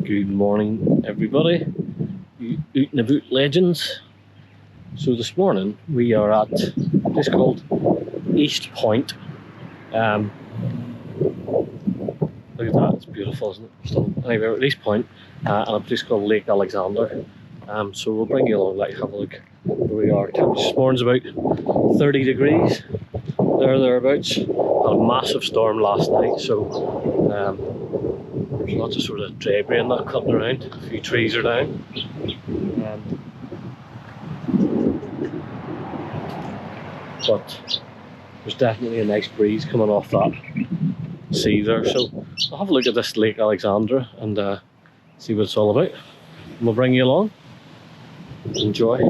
Good morning, everybody. You out and about legends. So this morning we are at a place called East Point. Look at that, it's beautiful, isn't it? So anyway, we're at East Point and a place called Lake Alexander. So we'll bring you along, let you have a look where we are. Temperature this morning's about 30 degrees, thereabouts. Had a massive storm last night, so there's lots of sort of debris and that cutting around. A few trees are down. But there's definitely a nice breeze coming off that sea there. So I'll have a look at this Lake Alexandra and see what it's all about. And we'll bring you along. Enjoy.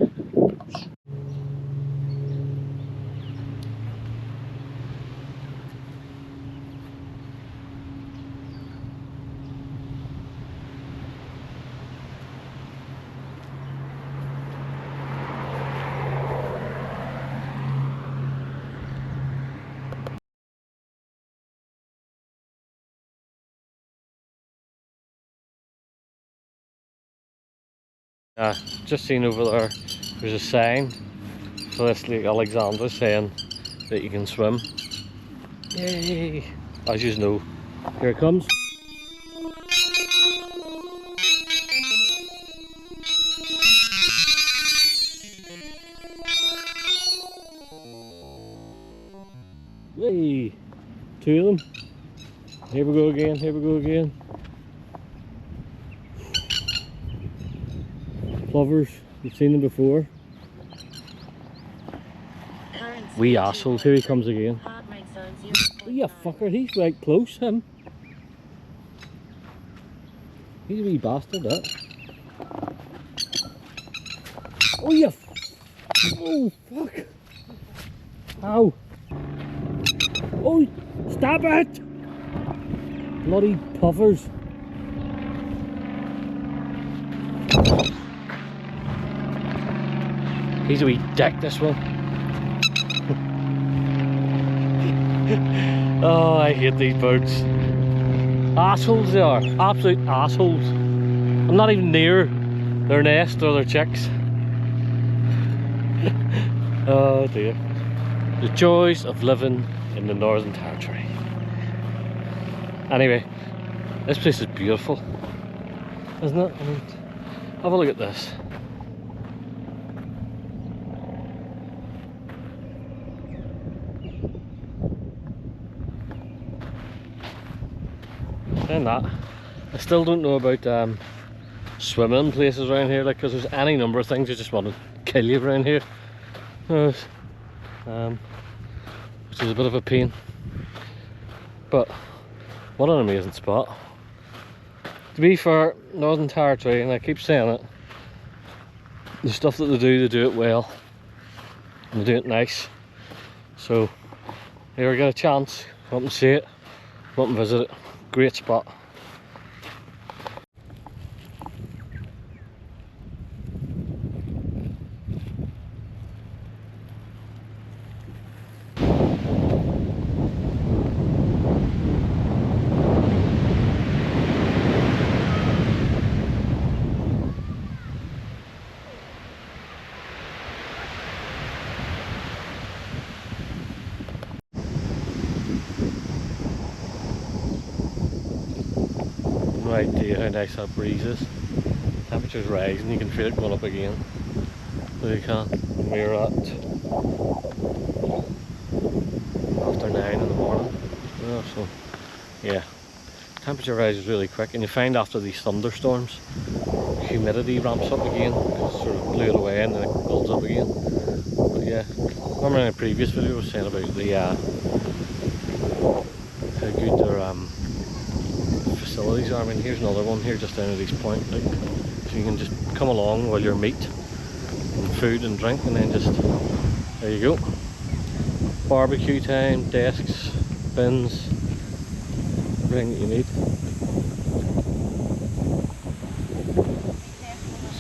Just seen over there, there's a sign for this Lake Alexandra saying that you can swim. Yay! As you know, here it comes. Hey, two of them. Here we go again, here we go again. Plovers, you've seen them before. Wee assholes, here he comes again. Oh, you fucker, he's right close, him. He's a wee bastard, that. Oh, you oh, fuck. Ow. Oh, stop it! Bloody puffers. He's a wee dick, this one. Oh, I hate these birds. Assholes they are, absolute assholes. I'm not even near their nest or their chicks. Oh dear. The joys of living in the Northern Territory. Anyway, this place is beautiful, isn't it? I mean, have a look at this. And that, I still don't know about swimming places around here, like, because there's any number of things that just want to kill you around here, which is a bit of a pain. But what an amazing spot. To be fair, Northern Territory, and I keep saying it, the stuff that they do it well, and they do it nice. So if you ever get a chance, come up and see it, come up and visit it. Great spot. Right dear, how nice that breeze is. Temperature's rising, you can feel it going up again. So you can. We're at after 9 in the morning. Yeah, so yeah, temperature rises really quick, and you find after these thunderstorms, humidity ramps up again. It sort of blew it away and then it builds up again. But yeah, remember in a previous video I was saying about the how good their facilities are. I mean, here's another one here just down at East Point, like, so you can just come along while you're meat and food and drink, and then just there you go. Barbecue time, desks, bins, everything that you need.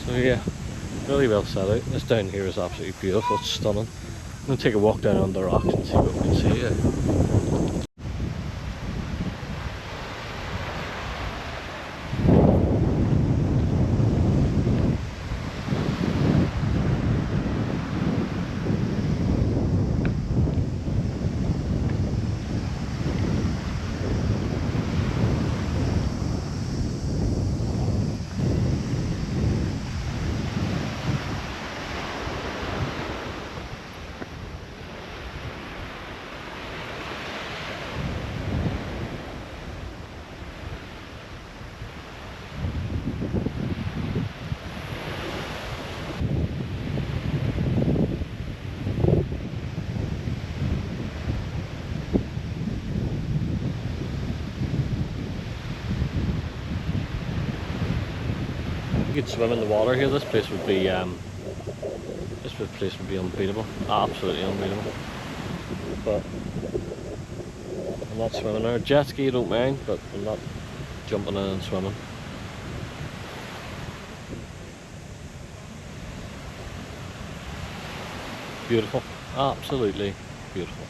So yeah, really well set out. This down here is absolutely beautiful, it's stunning. I'm going to take a walk down on the rocks and see what we can see. Yeah. could swim in the water here, this place would be unbeatable, absolutely unbeatable. But I'm not swimming there. Jet ski I don't mind, but I'm not jumping in and swimming. Beautiful, absolutely beautiful.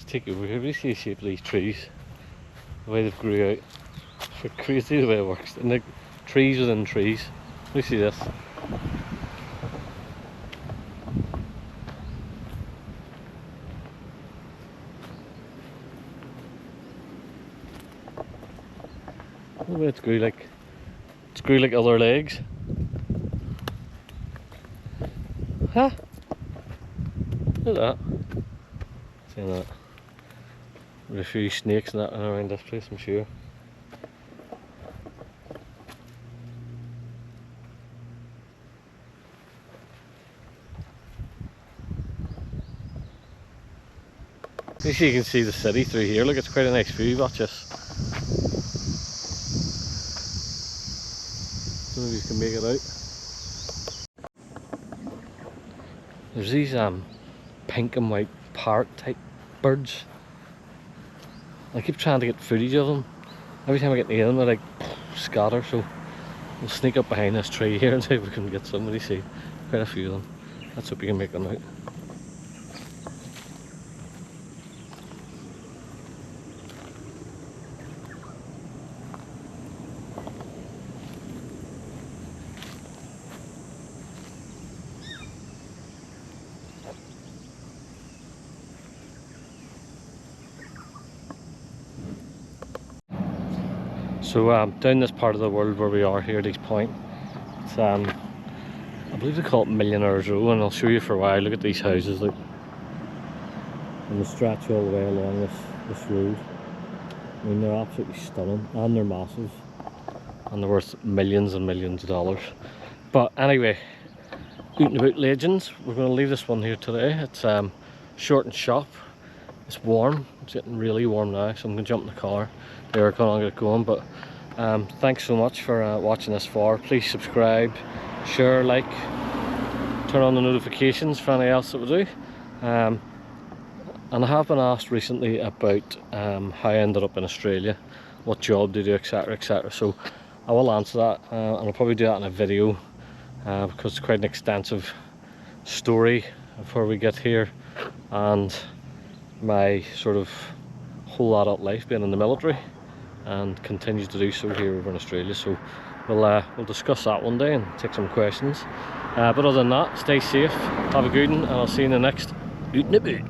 Take you over here, we see the shape of these trees, the way they've grew out. It's crazy the way it works. And the trees within trees. We see this. The way it's grew like other legs. Huh? Look at that. See that? There's a few snakes and that around this place, I'm sure. At least you can see the city through here. Look, it's quite a nice view. Watch this. Don't know if you can make it out. There's these pink and white parrot type birds. I keep trying to get footage of them. Every time I get near them, they're like scatter. So we'll sneak up behind this tree here and see if we can get somebody. See, quite a few of them. Let's hope we can make them out. So down this part of the world where we are here at East Point, it's I believe they call it Millionaire's Row, and I'll show you for a while. Look at these houses, look, and they stretch all the way along this road. I mean, they're absolutely stunning, and they're massive, and they're worth millions and millions of dollars. But anyway, eating about legends, we're going to leave this one here today. It's short and sharp. It's warm, it's getting really warm now, so I'm going to jump in the car. The aircon, I'll get it going. But thanks so much for watching this far. Please subscribe, share, like, turn on the notifications for anything else that we do. And I have been asked recently about how I ended up in Australia, what job to do, etc, etc. So I will answer that, and I'll probably do that in a video, because it's quite an extensive story of where we get here and my sort of whole adult life being in the military, and continues to do so here over in Australia. So we'll discuss that one day and take some questions. But other than that, stay safe, have a good one, and I'll see you in the next Oot in a Boot.